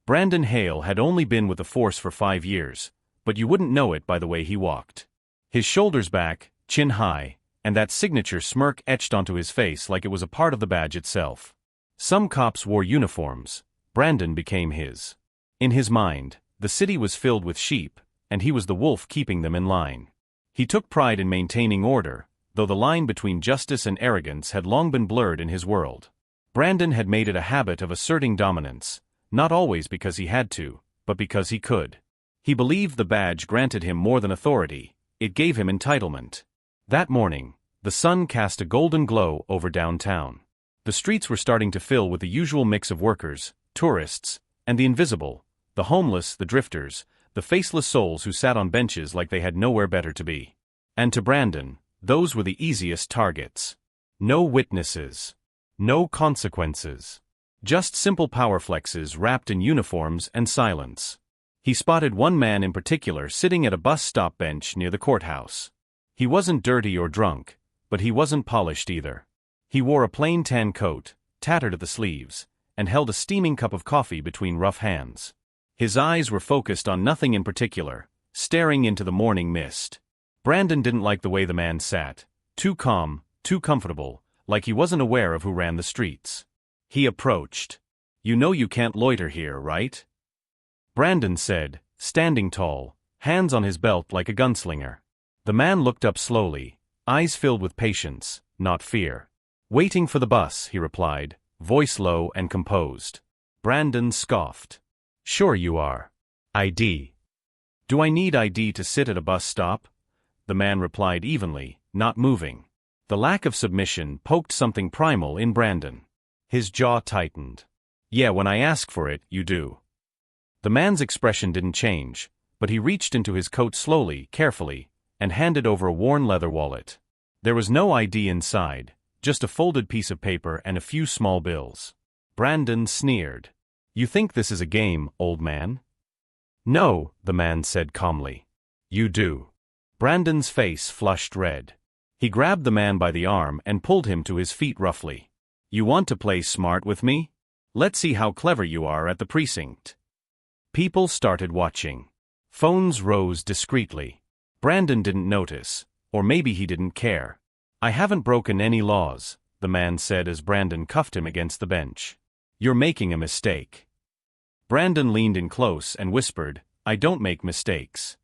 Brandon Hale had only been with the force for 5 years, but you wouldn't know it by the way he walked. His shoulders back, chin high, and that signature smirk etched onto his face like it was a part of the badge itself. Some cops wore uniforms. Brandon became his. In his mind, the city was filled with sheep, and he was the wolf keeping them in line. He took pride in maintaining order, though the line between justice and arrogance had long been blurred in his world. Brandon had made it a habit of asserting dominance, not always because he had to, but because he could. He believed the badge granted him more than authority, it gave him entitlement. That morning, the sun cast a golden glow over downtown. The streets were starting to fill with the usual mix of workers, tourists, and the invisible, the homeless, the drifters, the faceless souls who sat on benches like they had nowhere better to be. And to Brandon, those were the easiest targets. No witnesses. No consequences. Just simple power flexes wrapped in uniforms and silence. He spotted one man in particular sitting at a bus stop bench near the courthouse. He wasn't dirty or drunk, but he wasn't polished either. He wore a plain tan coat, tattered at the sleeves, and held a steaming cup of coffee between rough hands. His eyes were focused on nothing in particular, staring into the morning mist. Brandon didn't like the way the man sat, too calm, too comfortable, like he wasn't aware of who ran the streets. He approached. "You know you can't loiter here, right?" Brandon said, standing tall, hands on his belt like a gunslinger. The man looked up slowly, eyes filled with patience, not fear. "Waiting for the bus," he replied, voice low and composed. Brandon scoffed. "Sure you are. ID." "Do I need ID to sit at a bus stop?" The man replied evenly, not moving. The lack of submission poked something primal in Brandon. His jaw tightened. "Yeah, when I ask for it, you do." The man's expression didn't change, but he reached into his coat slowly, carefully, and handed over a worn leather wallet. There was no ID inside, just a folded piece of paper and a few small bills. Brandon sneered. "You think this is a game, old man?" "No," the man said calmly. "You do." Brandon's face flushed red. He grabbed the man by the arm and pulled him to his feet roughly. "You want to play smart with me? Let's see how clever you are at the precinct." People started watching. Phones rose discreetly. Brandon didn't notice, or maybe he didn't care. "I haven't broken any laws," the man said as Brandon cuffed him against the bench. "You're making a mistake." Brandon leaned in close and whispered, "I don't make mistakes."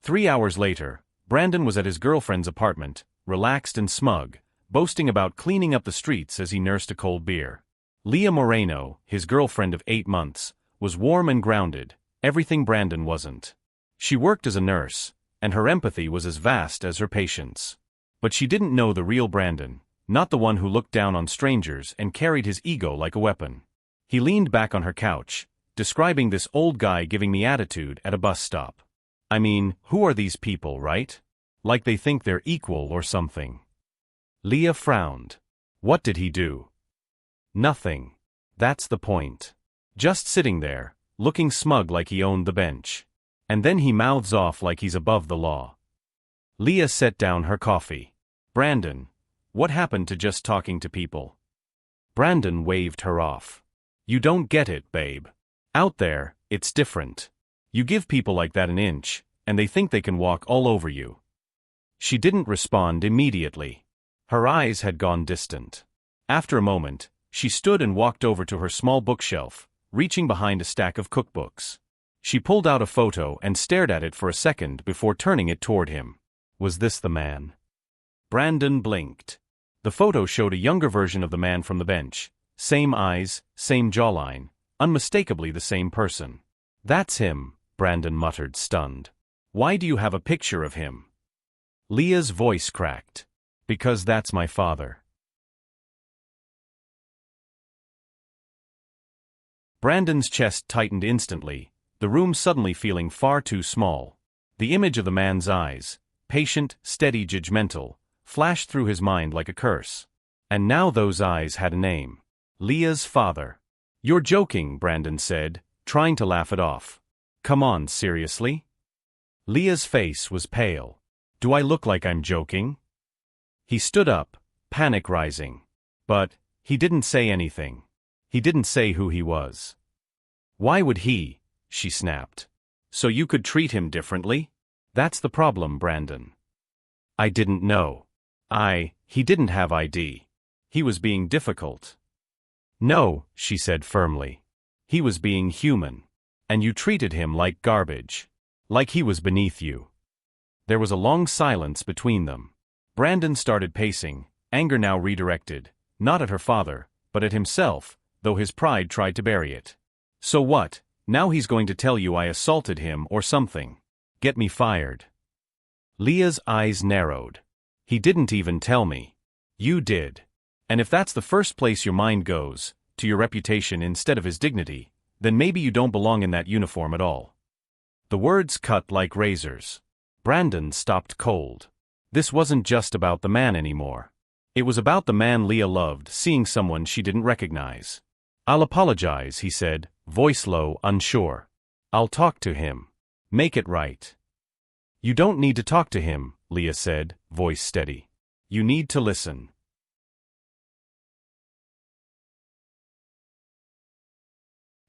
3 hours later, Brandon was at his girlfriend's apartment, relaxed and smug, boasting about cleaning up the streets as he nursed a cold beer. Leah Moreno, his girlfriend of 8 months, was warm and grounded, everything Brandon wasn't. She worked as a nurse, and her empathy was as vast as her patience. But she didn't know the real Brandon, not the one who looked down on strangers and carried his ego like a weapon. He leaned back on her couch, describing this old guy giving me attitude at a bus stop. "I mean, who are these people, right? Like they think they're equal or something." Leah frowned. "What did he do?" "Nothing. That's the point. Just sitting there, looking smug like he owned the bench. And then he mouths off like he's above the law." Leah set down her coffee. "Brandon, what happened to just talking to people?" Brandon waved her off. "You don't get it, babe. Out there, it's different. You give people like that an inch, and they think they can walk all over you." She didn't respond immediately. Her eyes had gone distant. After a moment, she stood and walked over to her small bookshelf, reaching behind a stack of cookbooks. She pulled out a photo and stared at it for a second before turning it toward him. Was this the man? Brandon blinked. The photo showed a younger version of the man from the bench. Same eyes, same jawline, unmistakably the same person. "That's him," Brandon muttered, stunned. "Why do you have a picture of him?" Leah's voice cracked. "Because that's my father." Brandon's chest tightened instantly, the room suddenly feeling far too small. The image of the man's eyes, patient, steady, judgmental, flashed through his mind like a curse. And now those eyes had a name. Leah's father. "You're joking," Brandon said, trying to laugh it off. "Come on, seriously?" Leah's face was pale. "Do I look like I'm joking?" He stood up, panic rising. "But, He didn't say anything. He didn't say who he was. Why would he? She snapped. So you could treat him differently? That's the problem, Brandon. I didn't know. He didn't have ID. He was being difficult. No, she said firmly. He was being human. And you treated him like garbage. Like he was beneath you. There was a long silence between them. Brandon started pacing, anger now redirected, not at her father, but at himself, though his pride tried to bury it. So what? Now he's going to tell you I assaulted him or something. Get me fired. Leah's eyes narrowed. He didn't even tell me. You did. And if that's the first place your mind goes, to your reputation instead of his dignity, then maybe you don't belong in that uniform at all. The words cut like razors. Brandon stopped cold. This wasn't just about the man anymore. It was about the man Leah loved seeing someone she didn't recognize. I'll apologize, he said, voice low, unsure. I'll talk to him. Make it right. You don't need to talk to him, Leah said, voice steady. You need to listen.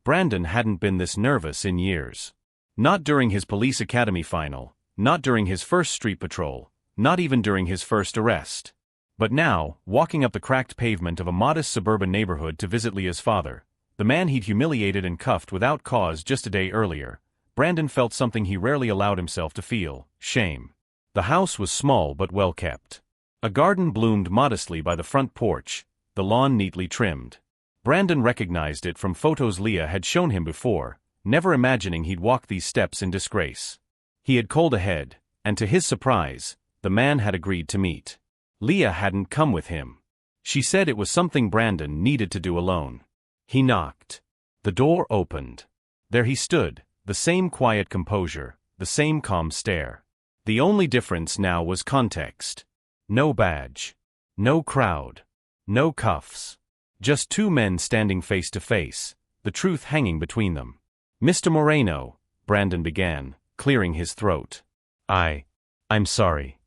Brandon hadn't been this nervous in years. Not during his police academy final, not during his first street patrol, not even during his first arrest. But now, walking up the cracked pavement of a modest suburban neighborhood to visit Leah's father, the man he'd humiliated and cuffed without cause just a day earlier, Brandon felt something he rarely allowed himself to feel: shame. The house was small but well kept. A garden bloomed modestly by the front porch, the lawn neatly trimmed. Brandon recognized it from photos Leah had shown him before, never imagining he'd walk these steps in disgrace. He had called ahead, and to his surprise, the man had agreed to meet. Leah hadn't come with him. She said it was something Brandon needed to do alone. He knocked. The door opened. There he stood, the same quiet composure, the same calm stare. The only difference now was context. No badge. No crowd. No cuffs. Just two men standing face to face, the truth hanging between them. Mr. Moreno, Brandon began, clearing his throat. I'm sorry.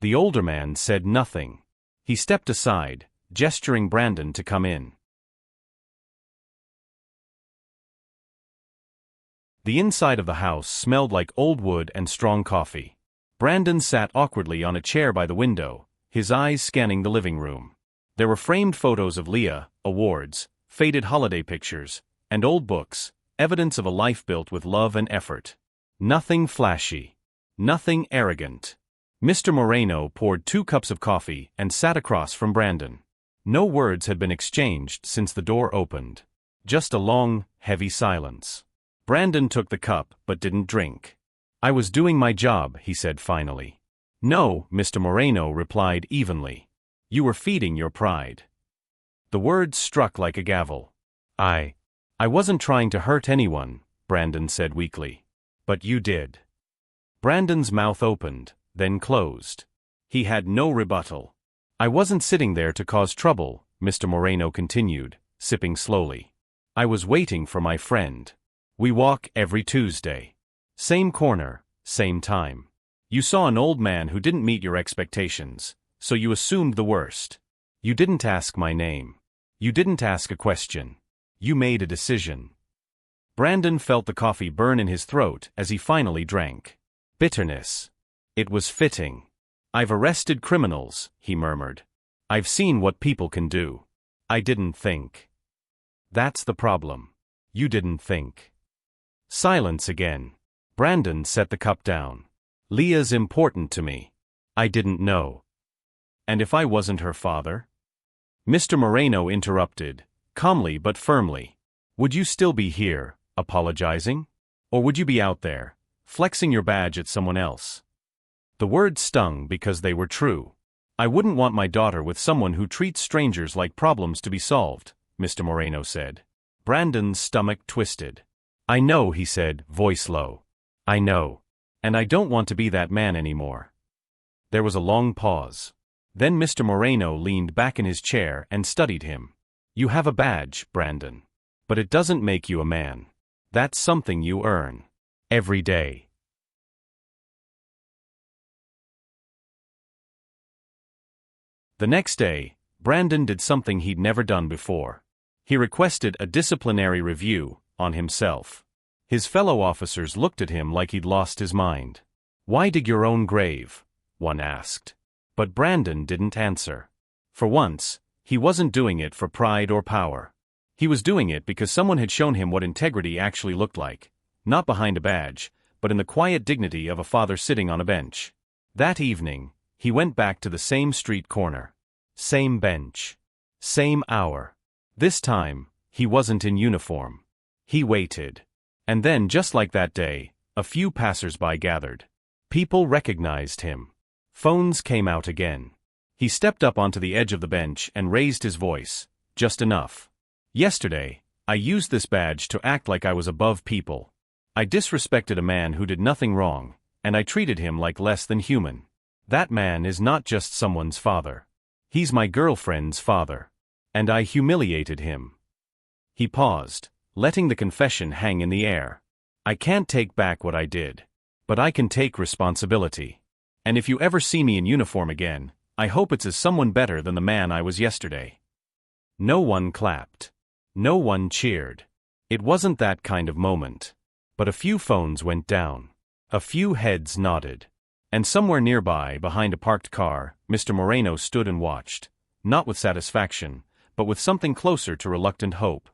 The older man said nothing. He stepped aside, gesturing Brandon to come in. The inside of the house smelled like old wood and strong coffee. Brandon sat awkwardly on a chair by the window, his eyes scanning the living room. There were framed photos of Leah, awards, faded holiday pictures, and old books, evidence of a life built with love and effort. Nothing flashy. Nothing arrogant. Mr. Moreno poured 2 cups of coffee and sat across from Brandon. No words had been exchanged since the door opened. Just a long, heavy silence. Brandon took the cup but didn't drink. I was doing my job, he said finally. No, Mr. Moreno replied evenly. You were feeding your pride. The words struck like a gavel. I wasn't trying to hurt anyone, Brandon said weakly. But you did. Brandon's mouth opened, then closed. He had no rebuttal. I wasn't sitting there to cause trouble, Mr. Moreno continued, sipping slowly. I was waiting for my friend. We walk every Tuesday. Same corner, same time. You saw an old man who didn't meet your expectations, so you assumed the worst. You didn't ask my name. You didn't ask a question. You made a decision. Brandon felt the coffee burn in his throat as he finally drank. Bitterness. It was fitting. I've arrested criminals, he murmured. I've seen what people can do. I didn't think. That's the problem. You didn't think. Silence again. Brandon set the cup down. Leah's important to me. I didn't know. And if I wasn't her father? Mr. Moreno interrupted, calmly but firmly. Would you still be here, apologizing? Or would you be out there, flexing your badge at someone else? The words stung because they were true. I wouldn't want my daughter with someone who treats strangers like problems to be solved, Mr. Moreno said. Brandon's stomach twisted. I know, he said, voice low. I know. And I don't want to be that man anymore. There was a long pause. Then Mr. Moreno leaned back in his chair and studied him. You have a badge, Brandon. But it doesn't make you a man. That's something you earn. Every day. The next day, Brandon did something he'd never done before. He requested a disciplinary review on himself. His fellow officers looked at him like he'd lost his mind. "Why dig your own grave?" one asked. But Brandon didn't answer. For once, he wasn't doing it for pride or power. He was doing it because someone had shown him what integrity actually looked like, not behind a badge, but in the quiet dignity of a father sitting on a bench. That evening, he went back to the same street corner. Same bench. Same hour. This time, he wasn't in uniform. He waited. And then, just like that day, a few passers-by gathered. People recognized him. Phones came out again. He stepped up onto the edge of the bench and raised his voice, just enough. "Yesterday, I used this badge to act like I was above people. I disrespected a man who did nothing wrong, and I treated him like less than human. That man is not just someone's father. He's my girlfriend's father. And I humiliated him." He paused, letting the confession hang in the air. "I can't take back what I did. But I can take responsibility. And if you ever see me in uniform again, I hope it's as someone better than the man I was yesterday." No one clapped. No one cheered. It wasn't that kind of moment. But a few phones went down. A few heads nodded. And somewhere nearby, behind a parked car, Mr. Moreno stood and watched, not with satisfaction, but with something closer to reluctant hope.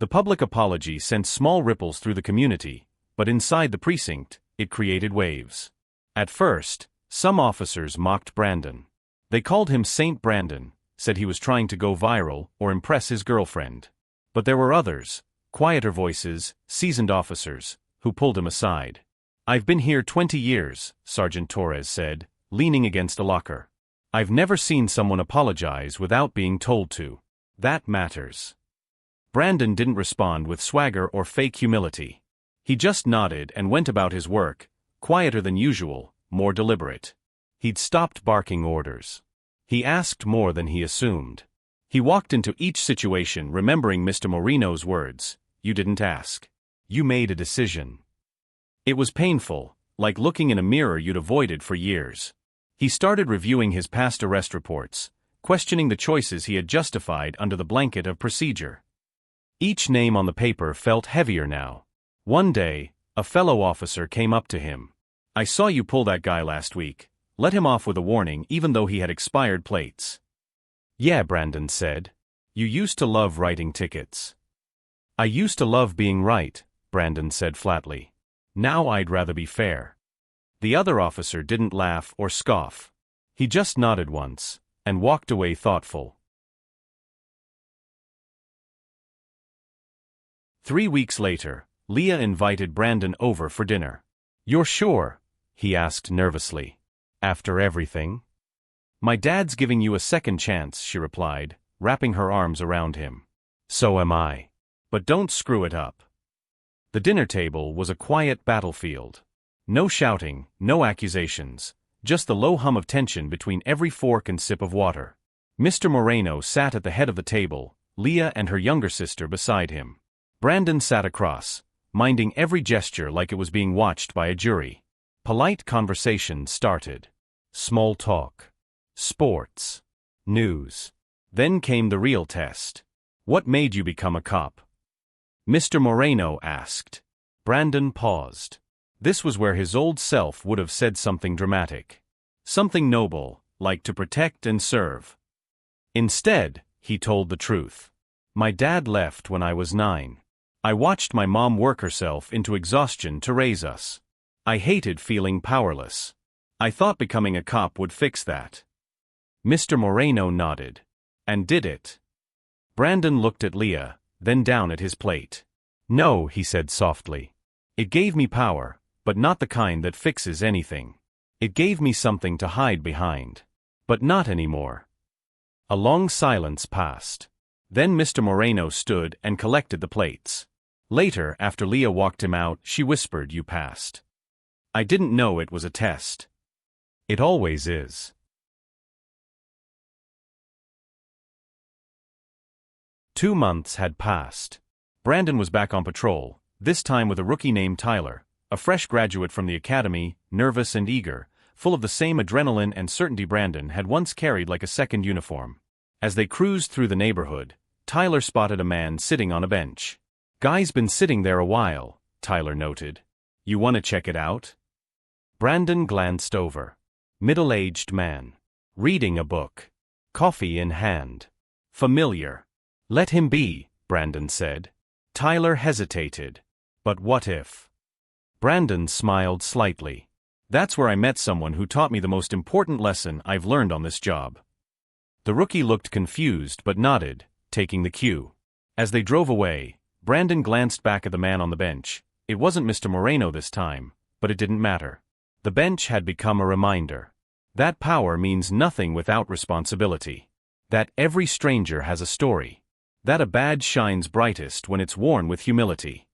The public apology sent small ripples through the community, but inside the precinct, it created waves. At first, some officers mocked Brandon. They called him Saint Brandon, said he was trying to go viral or impress his girlfriend. But there were others, quieter voices, seasoned officers, who pulled him aside. "I've been here 20 years, Sergeant Torres said, leaning against a locker. "I've never seen someone apologize without being told to. That matters." Brandon didn't respond with swagger or fake humility. He just nodded and went about his work, quieter than usual, more deliberate. He'd stopped barking orders. He asked more than he assumed. He walked into each situation remembering Mr. Moreno's words, "You didn't ask. You made a decision." It was painful, like looking in a mirror you'd avoided for years. He started reviewing his past arrest reports, questioning the choices he had justified under the blanket of procedure. Each name on the paper felt heavier now. One day, a fellow officer came up to him. "I saw you pull that guy last week. Let him off with a warning even though he had expired plates." "Yeah," Brandon said. "You used to love writing tickets." "I used to love being right," Brandon said flatly. "Now I'd rather be fair." The other officer didn't laugh or scoff. He just nodded once, and walked away thoughtful. 3 weeks later, Leah invited Brandon over for dinner. "You're sure?" he asked nervously. "After everything?" "My dad's giving you a second chance," she replied, wrapping her arms around him. "So am I. But don't screw it up." The dinner table was a quiet battlefield. No shouting, no accusations, just the low hum of tension between every fork and sip of water. Mr. Moreno sat at the head of the table, Leah and her younger sister beside him. Brandon sat across, minding every gesture like it was being watched by a jury. Polite conversation started. Small talk. Sports. News. Then came the real test. "What made you become a cop?" Mr. Moreno asked. Brandon paused. This was where his old self would have said something dramatic. Something noble, like to protect and serve. Instead, he told the truth. "My dad left when I was 9. I watched my mom work herself into exhaustion to raise us. I hated feeling powerless. I thought becoming a cop would fix that." Mr. Moreno nodded. "And did it?" Brandon looked at Leah, then down at his plate. "No," he said softly. "It gave me power, but not the kind that fixes anything. It gave me something to hide behind. But not anymore." A long silence passed. Then Mr. Moreno stood and collected the plates. Later, after Leah walked him out, she whispered, "You passed. I didn't know it was a test. It always is." 2 months had passed. Brandon was back on patrol, this time with a rookie named Tyler, a fresh graduate from the academy, nervous and eager, full of the same adrenaline and certainty Brandon had once carried like a second uniform. As they cruised through the neighborhood, Tyler spotted a man sitting on a bench. "Guy's been sitting there a while," Tyler noted. "You want to check it out?" Brandon glanced over. Middle-aged man. Reading a book. Coffee in hand. Familiar. "Let him be," Brandon said. Tyler hesitated. "But what if?" Brandon smiled slightly. "That's where I met someone who taught me the most important lesson I've learned on this job." The rookie looked confused but nodded, taking the cue. As they drove away, Brandon glanced back at the man on the bench. It wasn't Mr. Moreno this time, but it didn't matter. The bench had become a reminder. That power means nothing without responsibility. That every stranger has a story. That a badge shines brightest when it's worn with humility.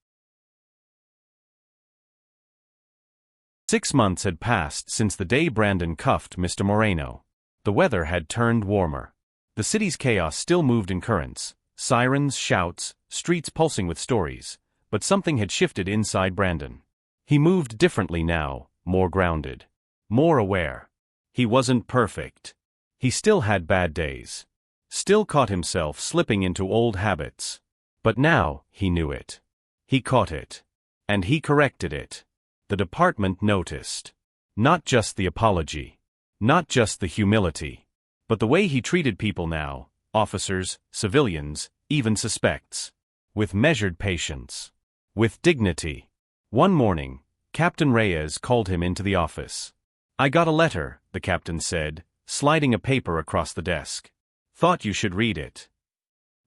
6 months had passed since the day Brandon cuffed Mr. Moreno. The weather had turned warmer. The city's chaos still moved in currents, sirens, shouts, streets pulsing with stories, but something had shifted inside Brandon. He moved differently now, more grounded, more aware. He wasn't perfect. He still had bad days. Still caught himself slipping into old habits. But now, he knew it. He caught it. And he corrected it. The department noticed. Not just the apology. Not just the humility. But the way he treated people now, officers, civilians, even suspects. With measured patience. With dignity. One morning, Captain Reyes called him into the office. "I got a letter," the captain said, sliding a paper across the desk. "Thought you should read it."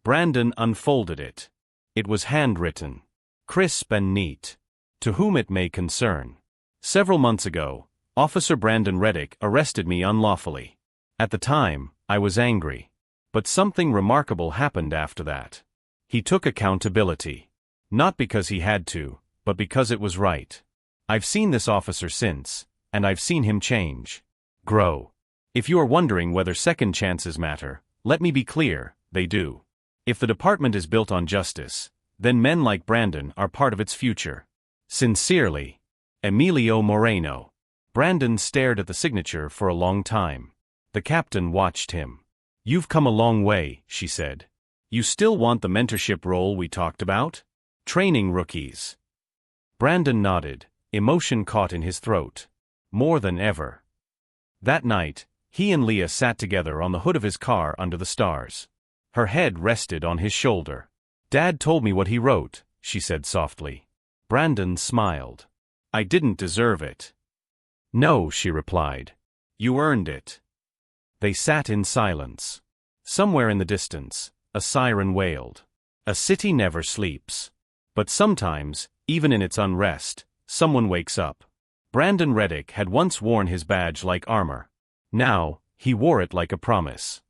Brandon unfolded it. It was handwritten. Crisp and neat. "To whom it may concern. Several months ago, Officer Brandon Reddick arrested me unlawfully. At the time, I was angry. But something remarkable happened after that. He took accountability. Not because he had to, but because it was right. I've seen this officer since, and I've seen him change. Grow. If you are wondering whether second chances matter, let me be clear, they do. If the department is built on justice, then men like Brandon are part of its future. Sincerely, Emilio Moreno." Brandon stared at the signature for a long time. The captain watched him. "You've come a long way," she said. "You still want the mentorship role we talked about? Training rookies?" Brandon nodded, emotion caught in his throat. More than ever. That night, he and Leah sat together on the hood of his car under the stars. Her head rested on his shoulder. "Dad told me what he wrote," she said softly. Brandon smiled. "I didn't deserve it." "No," she replied. "You earned it." They sat in silence. Somewhere in the distance, a siren wailed. A city never sleeps. But sometimes, even in its unrest, someone wakes up. Brandon Reddick had once worn his badge like armor. Now, he wore it like a promise.